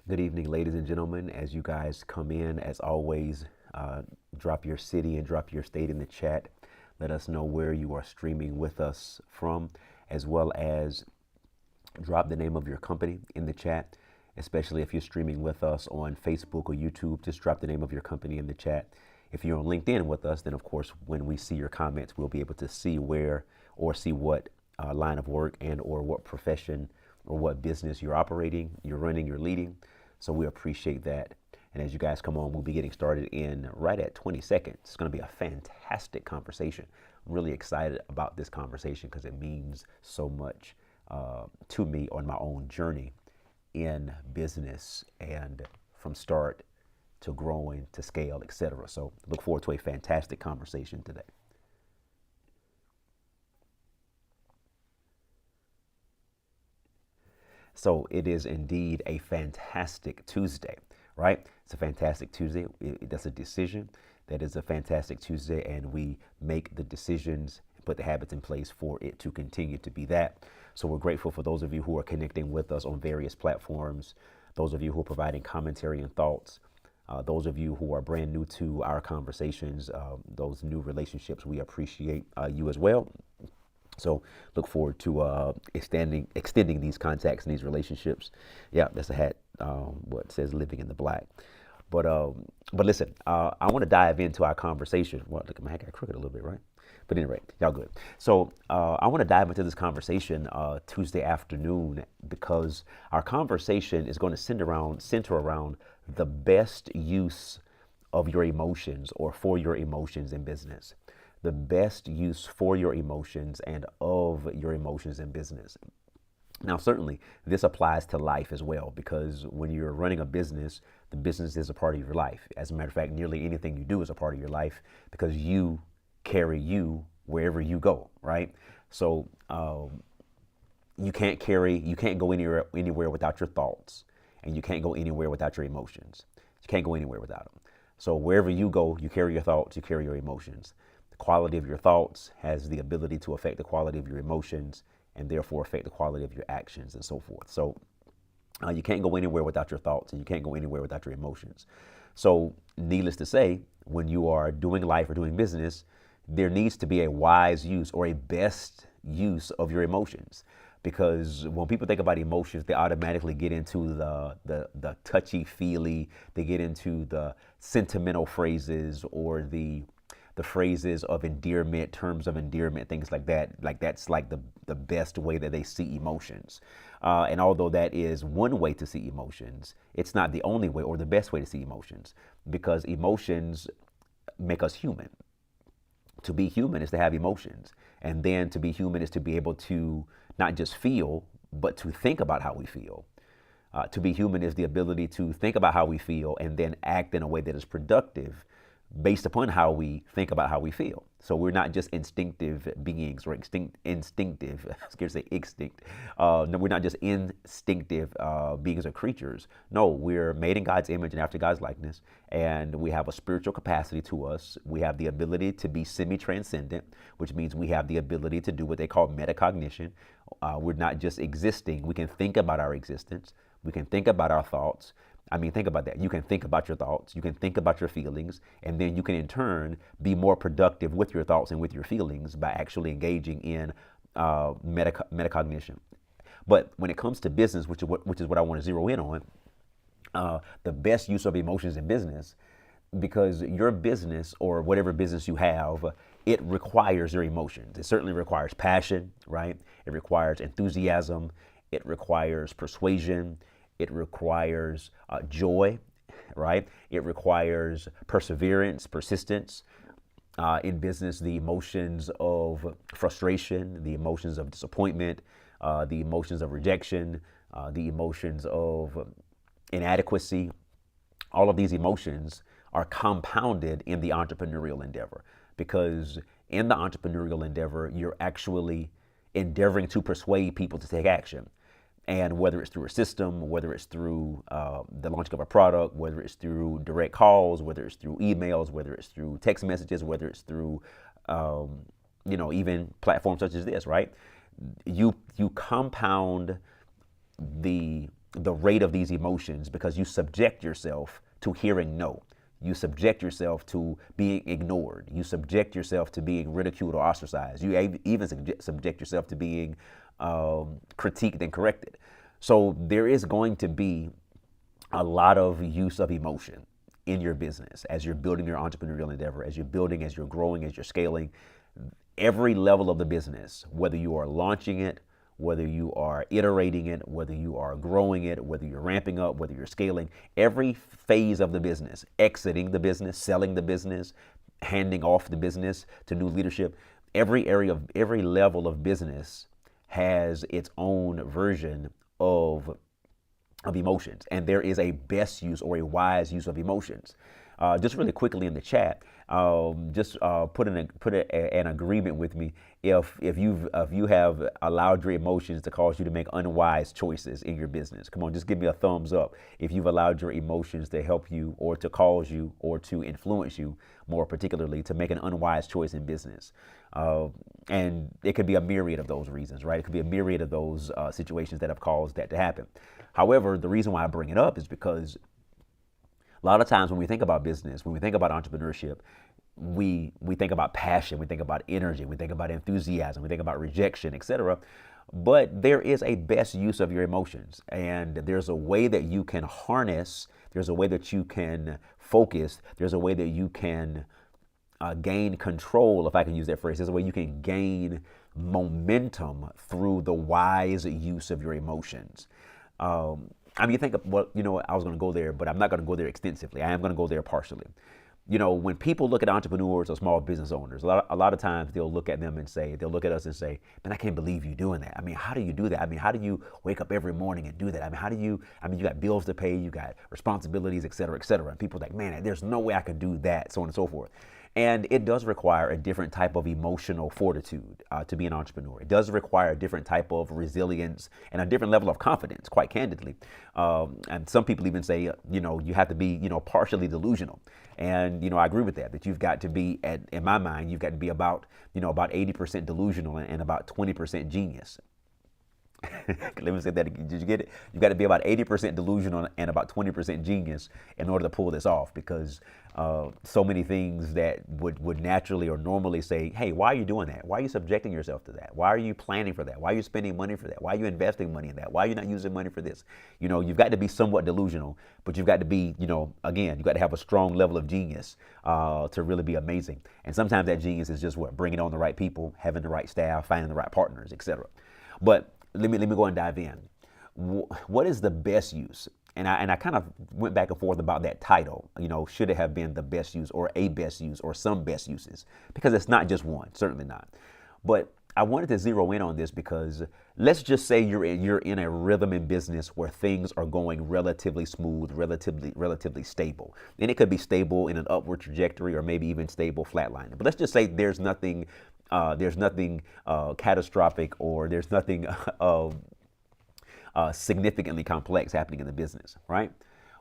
Good evening, ladies and gentlemen. As you guys come in, as always, drop your city and drop your state in the chat. Let us know where you are streaming with us from, as well as drop the name of your company in the chat, especially if you're streaming with us on Facebook or YouTube. Just drop the name of your company in the chat. If you're on LinkedIn with us, then of course, when we see your comments, we'll be able to see where or see what line of work and or what profession or what business you're operating, you're running, you're leading. So we appreciate that. And as you guys come on, we'll be getting started in right at 20 seconds. It's going to be a fantastic conversation. I'm really excited about this conversation because it means so much to me on my own journey in business and from start to growing to scale, etc. So look forward to a fantastic conversation today. So it is indeed a fantastic Tuesday, right? It's a fantastic Tuesday. That's a decision. That is a fantastic Tuesday, and we make the decisions and put the habits in place for it to continue to be that. So we're grateful for those of you who are connecting with us on various platforms, those of you who are providing commentary and thoughts, those of you who are brand new to our conversations, those new relationships, we appreciate you as well. So look forward to extending these contacts and these relationships. Yeah, that's a hat. What says living in the black. But listen, I want to dive into our conversation. Well, look, my hat got crooked a little bit, right? But anyway, y'all good. So I want to dive into this conversation Tuesday afternoon because our conversation is going to center around the best use of your emotions or for your emotions in business. The best use for your emotions and of your emotions in business. Now, certainly, this applies to life as well, because when you're running a business, the business is a part of your life. As a matter of fact, nearly anything you do is a part of your life because you carry you wherever you go, right? So you can't go anywhere without your thoughts, and you can't go anywhere without your emotions. You can't go anywhere without them. So wherever you go, you carry your thoughts, you carry your emotions. The quality of your thoughts has the ability to affect the quality of your emotions and therefore affect the quality of your actions and so forth. So you can't go anywhere without your thoughts and you can't go anywhere without your emotions. So needless to say, when you are doing life or doing business, there needs to be a wise use or a best use of your emotions. Because when people think about emotions, they automatically get into the touchy feely, they get into the sentimental phrases or the phrases of endearment, terms of endearment, things like that. Like that's like the best way that they see emotions. And although that is one way to see emotions, it's not the only way or the best way to see emotions because emotions make us human. To be human is to have emotions. And then to be human is to be able to not just feel, but to think about how we feel. To be human is the ability to think about how we feel and then act in a way that is productive based upon how we think about how we feel. So we're not just instinctive beings or instinctive, I was going to say extinct. No, we're not just instinctive beings or creatures. No, we're made in God's image and after God's likeness. And we have a spiritual capacity to us. We have the ability to be semi-transcendent, which means we have the ability to do what they call metacognition. We're not just existing. We can think about our existence. We can think about our thoughts. I mean, think about that. You can think about your thoughts, you can think about your feelings, and then you can in turn be more productive with your thoughts and with your feelings by actually engaging in metacognition. But when it comes to business, which is what I want to zero in on, the best use of emotions in business, because your business or whatever business you have, it requires your emotions. It certainly requires passion, right? It requires enthusiasm. It requires persuasion. It requires joy, right? It requires perseverance, persistence. In business, the emotions of frustration, the emotions of disappointment, the emotions of rejection, the emotions of inadequacy, all of these emotions are compounded in the entrepreneurial endeavor because in the entrepreneurial endeavor, you're actually endeavoring to persuade people to take action. And whether it's through a system, whether it's through the launching of a product, whether it's through direct calls, whether it's through emails, whether it's through text messages, whether it's through, even platforms such as this, right? You compound the the rate of these emotions because you subject yourself to hearing no. You subject yourself to being ignored. You subject yourself to being ridiculed or ostracized. You even subject yourself to being critiqued and corrected. So there is going to be a lot of use of emotion in your business as you're building your entrepreneurial endeavor, as you're building, as you're growing, as you're scaling. Every level of the business, whether you are launching it, whether you are iterating it, whether you are growing it, whether you're ramping up, whether you're scaling, every phase of the business, exiting the business, selling the business, handing off the business to new leadership, every area of every level of business has its own version of emotions, and there is a best use or a wise use of emotions. Just really quickly in the chat, just put an agreement with me if you have allowed your emotions to cause you to make unwise choices in your business. Come on, just give me a thumbs up if you've allowed your emotions to help you or to cause you or to influence you, more particularly to make an unwise choice in business. And it could be a myriad of those reasons, right? It could be a myriad of those situations that have caused that to happen. However, the reason why I bring it up is because a lot of times when we think about business, when we think about entrepreneurship, we think about passion, we think about energy, we think about enthusiasm, we think about rejection, etc. But there is a best use of your emotions, and there's a way that you can harness, there's a way that you can focus, there's a way that you can gain control, if I can use that phrase. There's a way you can gain momentum through the wise use of your emotions. I mean, you think of, well, you know, I was going to go there, but I'm not going to go there extensively. I am going to go there partially. You know, when people look at entrepreneurs or small business owners, a lot of times they'll look at us and say, man, I can't believe you doing that. I mean, how do you do that? I mean, how do you wake up every morning and do that? I mean, you got bills to pay, you got responsibilities, et cetera, et cetera. And people are like, man, there's no way I could do that, so on and so forth. And it does require a different type of emotional fortitude to be an entrepreneur. It does require a different type of resilience and a different level of confidence, quite candidly. And some people even say, you know, you have to be, you know, partially delusional. And, you know, I agree with that you've got to be, in my mind, you've got to be about 80% delusional and about 20% genius. Let me say that again. Did you get it? You got to be about 80% delusional and about 20% genius in order to pull this off, because so many things that would naturally or normally say, hey, why are you doing that? Why are you subjecting yourself to that? Why are you planning for that? Why are you spending money for that? Why are you investing money in that? Why are you not using money for this? You know, you've got to be somewhat delusional, but you've got to be, you know, again, you got to have a strong level of genius to really be amazing. And sometimes that genius is just bringing on the right people, having the right staff, finding the right partners, etc. But let me go and dive in. What is the best use? And I kind of went back and forth about that title. You know, should it have been the best use or a best use or some best uses? Because it's not just one, certainly not. But I wanted to zero in on this because let's just say you're in a rhythm in business where things are going relatively smooth, relatively stable. And it could be stable in an upward trajectory or maybe even stable flatlining. But let's just say there's nothing catastrophic or there's nothing significantly complex happening in the business, right?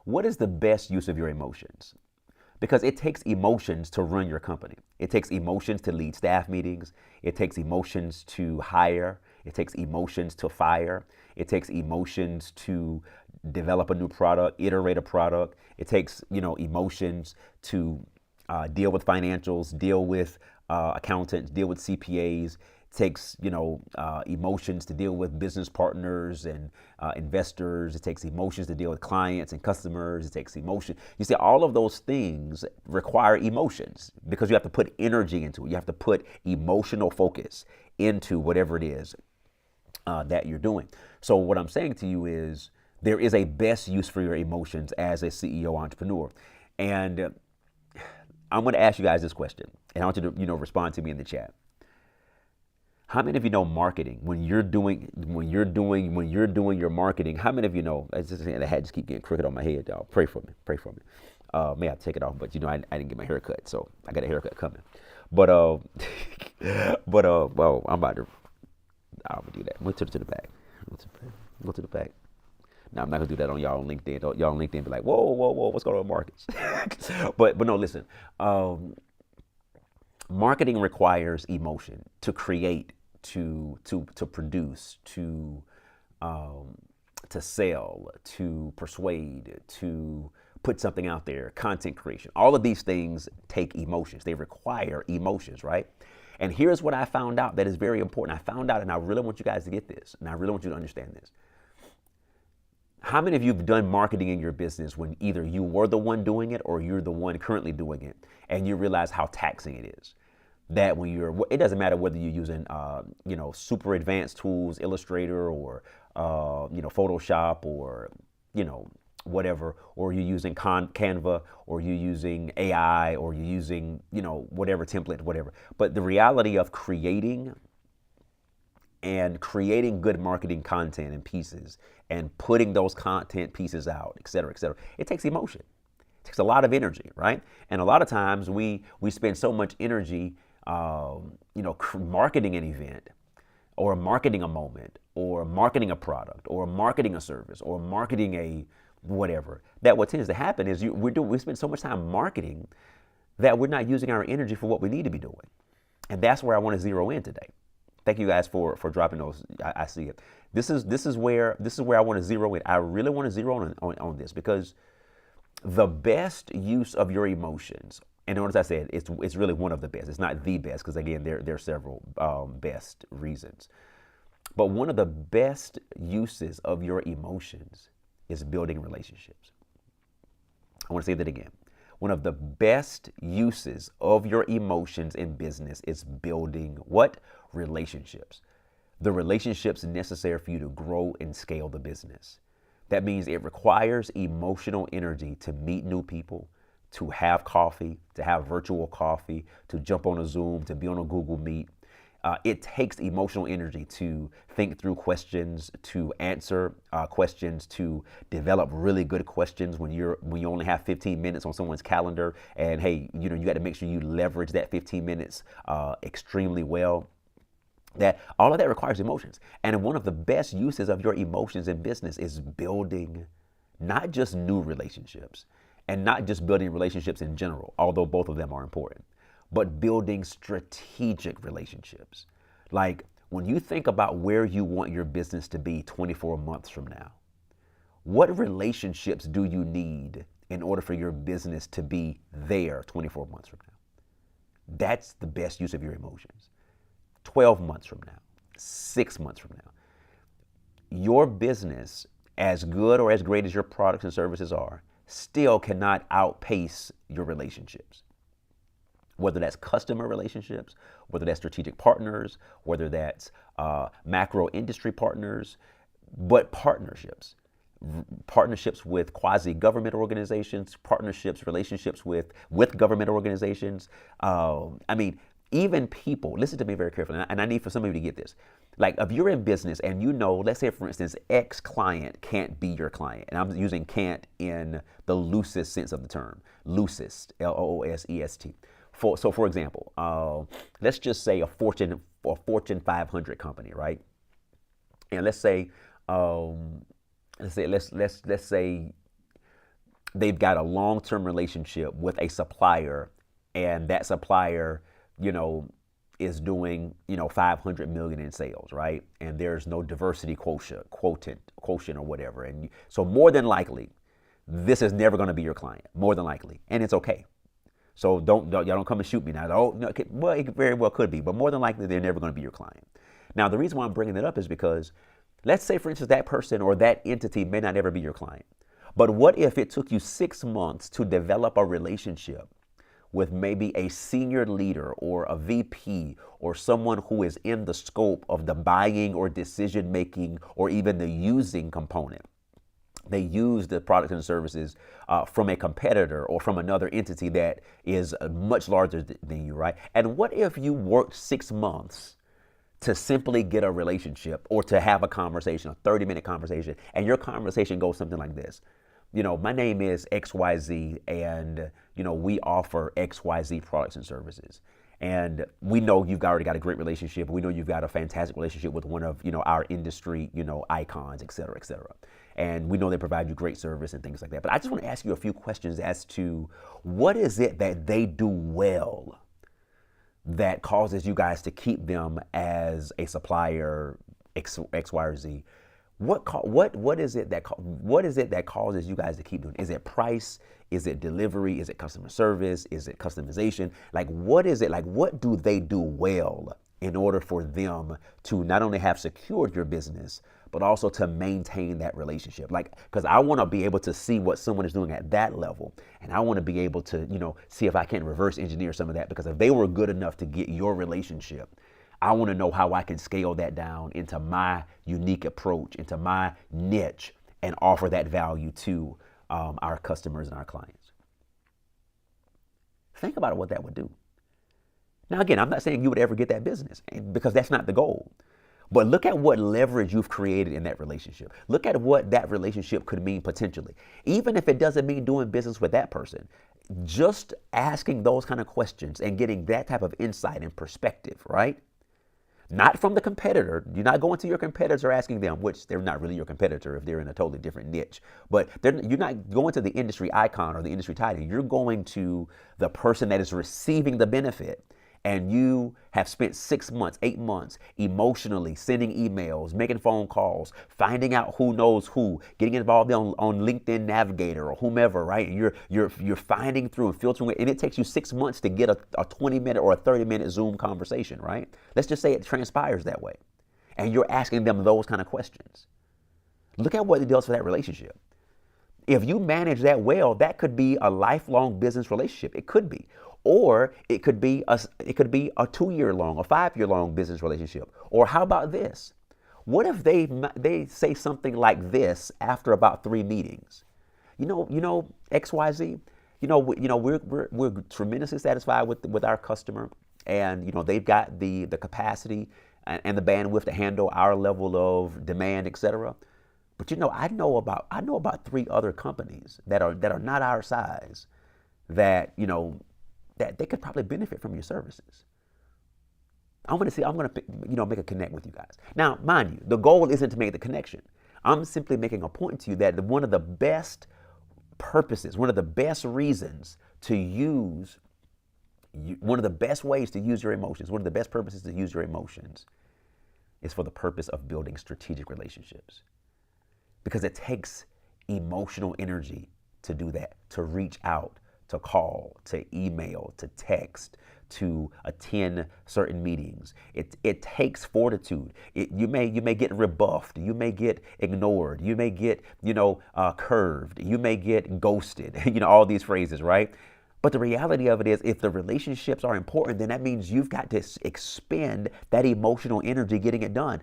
What is the best use of your emotions? Because it takes emotions to run your company. It takes emotions to lead staff meetings. It takes emotions to hire. It takes emotions to fire. It takes emotions to develop a new product, iterate a product. It takes, you know, emotions to deal with financials, deal with accountants, deal with CPAs. It takes, you know, emotions to deal with business partners and investors. It takes emotions to deal with clients and customers. It takes emotion. You see, all of those things require emotions because you have to put energy into it. You have to put emotional focus into whatever it is that you're doing. So what I'm saying to you is there is a best use for your emotions as a CEO entrepreneur. And I'm going to ask you guys this question, and I want you to, you know, respond to me in the chat. How many of you know marketing? When you're doing your marketing, how many of you know? The hat just keep getting crooked on my head, y'all. Pray for me. May I take it off? But you know, I didn't get my hair cut, so I got a haircut coming. But well, I'm gonna do that. We'll turn to the back. Go to the back. Now I'm not gonna do that on y'all on LinkedIn. Y'all on LinkedIn be like, whoa, what's going on with markets? but no, listen. Marketing requires emotion to create, to produce, to to sell, to persuade, to put something out there, content creation. All of these things take emotions. They require emotions, right? And here's what I found out that is very important. I found out, and I really want you guys to get this, and I really want you to understand this. How many of you have done marketing in your business when either you were the one doing it or you're the one currently doing it, and you realize how taxing it is? That when it doesn't matter whether you're using, super advanced tools, Illustrator or, Photoshop or, whatever, or you're using Canva, or you're using AI, or you're using, whatever template, whatever. But the reality of creating good marketing content and pieces and putting those content pieces out, et cetera, it takes emotion. It takes a lot of energy, right? And a lot of times we spend so much energy, marketing an event or marketing a moment or marketing a product or marketing a service or marketing a whatever, that what tends to happen is we spend so much time marketing that we're not using our energy for what we need to be doing. And that's where I want to zero in today. Thank you guys for dropping those. I see it. This is where I want to zero in. I really want to zero in on this, because the best use of your emotions, and notice I said it's really one of the best. It's not the best, because again there are several best reasons. But one of the best uses of your emotions is building relationships. I want to say that again. One of the best uses of your emotions in business is building what? Relationships. The relationships necessary for you to grow and scale the business. That means it requires emotional energy to meet new people, to have coffee, to have virtual coffee, to jump on a Zoom, to be on a Google Meet. It takes emotional energy to think through questions, to answer questions, to develop really good questions when you only have 15 minutes on someone's calendar, and hey, you got to make sure you leverage that 15 minutes extremely well. That all of that requires emotions. And one of the best uses of your emotions in business is building not just new relationships and not just building relationships in general, although both of them are important, but building strategic relationships. Like when you think about where you want your business to be 24 months from now, what relationships do you need in order for your business to be there 24 months from now? That's the best use of your emotions. 12 months from now, 6 months from now. Your business, as good or as great as your products and services are, still cannot outpace your relationships. Whether that's customer relationships, whether that's strategic partners, whether that's macro industry partners, but partnerships. Partnerships with quasi-government organizations, relationships with government organizations. Even people, listen to me very carefully, and I need for some of you to get this. Like if you're in business and let's say for instance, X client can't be your client, and I'm using can't in the loosest sense of the term, loosest, Loosest. For example, let's just say a Fortune 500 company, right? And let's say they've got a long-term relationship with a supplier, and that supplier, is doing, 500 million in sales, right? And there's no diversity quotient or whatever. And so more than likely, this is never going to be your client, more than likely. And it's okay. So y'all don't come and shoot me now. Oh, no, well, it very well could be, but more than likely, they're never going to be your client. Now, the reason why I'm bringing it up is because let's say, for instance, that person or that entity may not ever be your client. But what if it took you 6 months to develop a relationship with maybe a senior leader or a VP or someone who is in the scope of the buying or decision making or even the using component? They use the products and services from a competitor or from another entity that is much larger than you, right? And what if you worked 6 months to simply get a relationship or to have a conversation, a 30-minute conversation, and your conversation goes something like this? My name is XYZ, and, we offer XYZ products and services. And we know you've already got a great relationship. We know you've got a fantastic relationship with one of, our industry, icons, et cetera, et cetera. And we know they provide you great service and things like that. But I just want to ask you a few questions as to what is it that they do well that causes you guys to keep them as a supplier X, Y, or Z? What is it that causes you guys to keep doing? Is it price? Is it delivery? Is it customer service? Is it customization? Like, what is it? Like, what do they do well in order for them to not only have secured your business, but also to maintain that relationship? Like, because I want to be able to see what someone is doing at that level, and I want to be able to, see if I can reverse engineer some of that. Because if they were good enough to get your relationship, I want to know how I can scale that down into my unique approach, into my niche, and offer that value to our customers and our clients. Think about what that would do. Now, again, I'm not saying you would ever get that business because that's not the goal. But look at what leverage you've created in that relationship. Look at what that relationship could mean potentially. Even if it doesn't mean doing business with that person, just asking those kind of questions and getting that type of insight and perspective, right? Not from the competitor. You're not going to your competitor asking them, which they're not really your competitor if they're in a totally different niche. But you're not going to the industry icon or the industry titan. You're going to the person that is receiving the benefit. And you have spent 6 months, 8 months emotionally sending emails, making phone calls, finding out who knows who, getting involved on LinkedIn Navigator or whomever, right? You're finding through and filtering it, and it takes you 6 months to get a 20-minute or a 30-minute Zoom conversation, right? Let's just say it transpires that way, and you're asking them those kind of questions. Look at what it does for that relationship. If you manage that well, that could be a lifelong business relationship. It could be. Or it could be a 2-year long, a 5-year long business relationship. Or how about this? What if they say something like this after about 3 meetings? XYZ. We're tremendously satisfied with our customer, and they've got the capacity and the bandwidth to handle our level of demand, etc. But I know about 3 other companies that are not our size that that they could probably benefit from your services. I'm going to make a connect with you guys. Now, mind you, the goal isn't to make the connection. I'm simply making a point to you that one of the best purposes, one of the best reasons to use, one of the best ways to use your emotions, one of the best purposes to use your emotions is for the purpose of building strategic relationships. Because it takes emotional energy to do that, to reach out, to call, to email, to text, to attend certain meetings. It takes fortitude. You may get rebuffed. You may get ignored. You may get curved. You may get ghosted. All these phrases, right? But the reality of it is, if the relationships are important, then that means you've got to expend that emotional energy getting it done.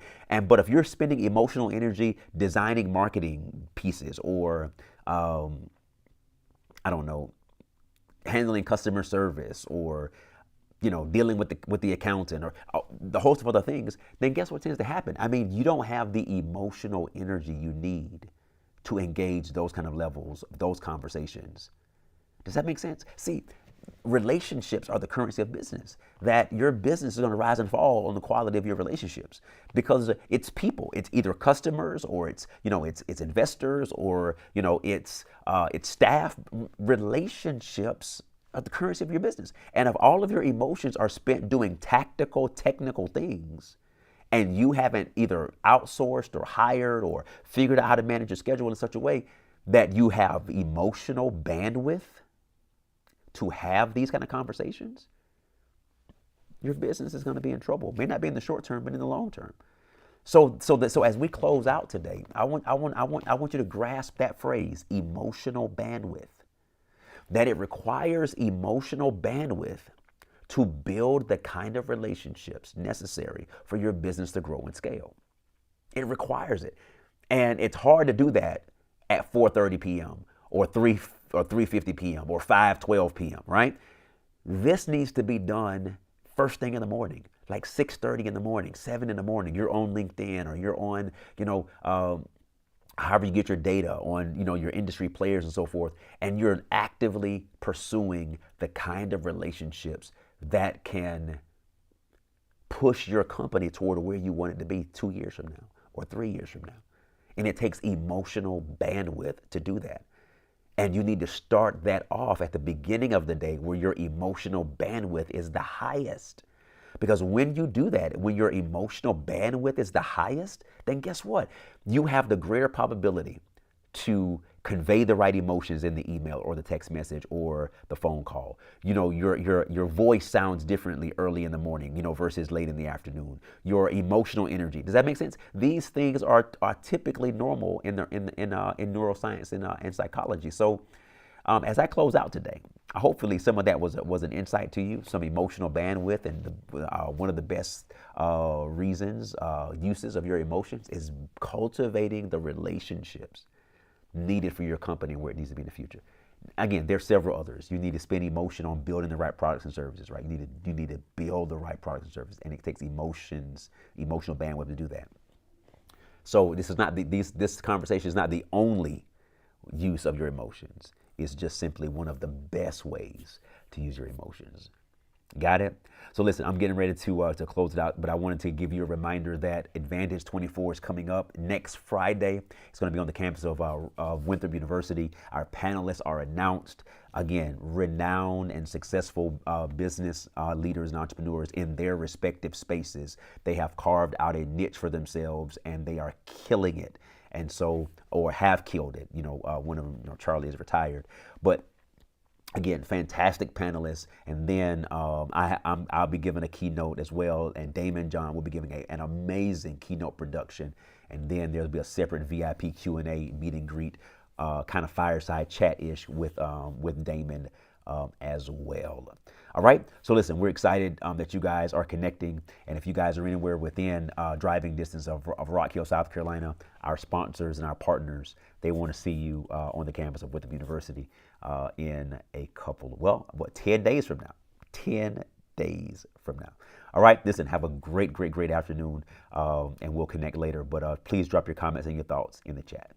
But if you're spending emotional energy designing marketing pieces or I don't know, handling customer service or dealing with the accountant or the host of other things, then guess what tends to happen? I mean, you don't have the emotional energy you need to engage those kind of levels, those conversations. Does that make sense? See, relationships are the currency of business. That your business is going to rise and fall on the quality of your relationships because it's people. It's either customers or it's investors or it's staff. Relationships are the currency of your business. And if all of your emotions are spent doing tactical, technical things, and you haven't either outsourced or hired or figured out how to manage your schedule in such a way that you have emotional bandwidth to have these kind of conversations, your business is going to be in trouble. May not be in the short term, but in the long term. So as we close out today, I want you to grasp that phrase, emotional bandwidth. That it requires emotional bandwidth to build the kind of relationships necessary for your business to grow and scale. It requires it. And it's hard to do that at 4:30 p.m. or 3:50 p.m. or 5:12 p.m., right? This needs to be done first thing in the morning, like 6:30 in the morning, 7 in the morning. You're on LinkedIn or you're on, however you get your data on, your industry players and so forth, and you're actively pursuing the kind of relationships that can push your company toward where you want it to be 2 years from now or 3 years from now. And it takes emotional bandwidth to do that. And you need to start that off at the beginning of the day where your emotional bandwidth is the highest. Because when you do that, when your emotional bandwidth is the highest, then guess what? You have the greater probability to convey the right emotions in the email or the text message or the phone call. Your voice sounds differently early in the morning, versus late in the afternoon. Your emotional energy. Does that make sense? These things are typically normal in neuroscience and in psychology. So as I close out today, hopefully some of that was an insight to you, some emotional bandwidth, and one of the best uses of your emotions is cultivating the relationships needed for your company and where it needs to be in the future. Again, there's several others. You need to spend emotion on building the right products and services, right? You need to build the right products and services, and it takes emotional bandwidth to do that. So this conversation is not the only use of your emotions. It's just simply one of the best ways to use your emotions. Got it? So listen, I'm getting ready to close it out, but I wanted to give you a reminder that Advantage 24 is coming up next Friday. It's going to be on the campus of Winthrop University. Our panelists are announced. Again, renowned and successful business leaders and entrepreneurs in their respective spaces. They have carved out a niche for themselves, and they are killing it. And so, or have killed it. One of them, Charlie, is retired, but again, fantastic panelists. And then I'll be giving a keynote as well, and Daymond John will be giving an amazing keynote production. And then there'll be a separate VIP Q&A meet and greet, kind of fireside chat-ish with Daymond as well. All right. So listen, we're excited that you guys are connecting. And if you guys are anywhere within driving distance of Rock Hill, South Carolina, our sponsors and our partners, they want to see you on the campus of Winthrop University in 10 days from now. 10 days from now. All right. Listen, have a great afternoon, and we'll connect later. But please drop your comments and your thoughts in the chat.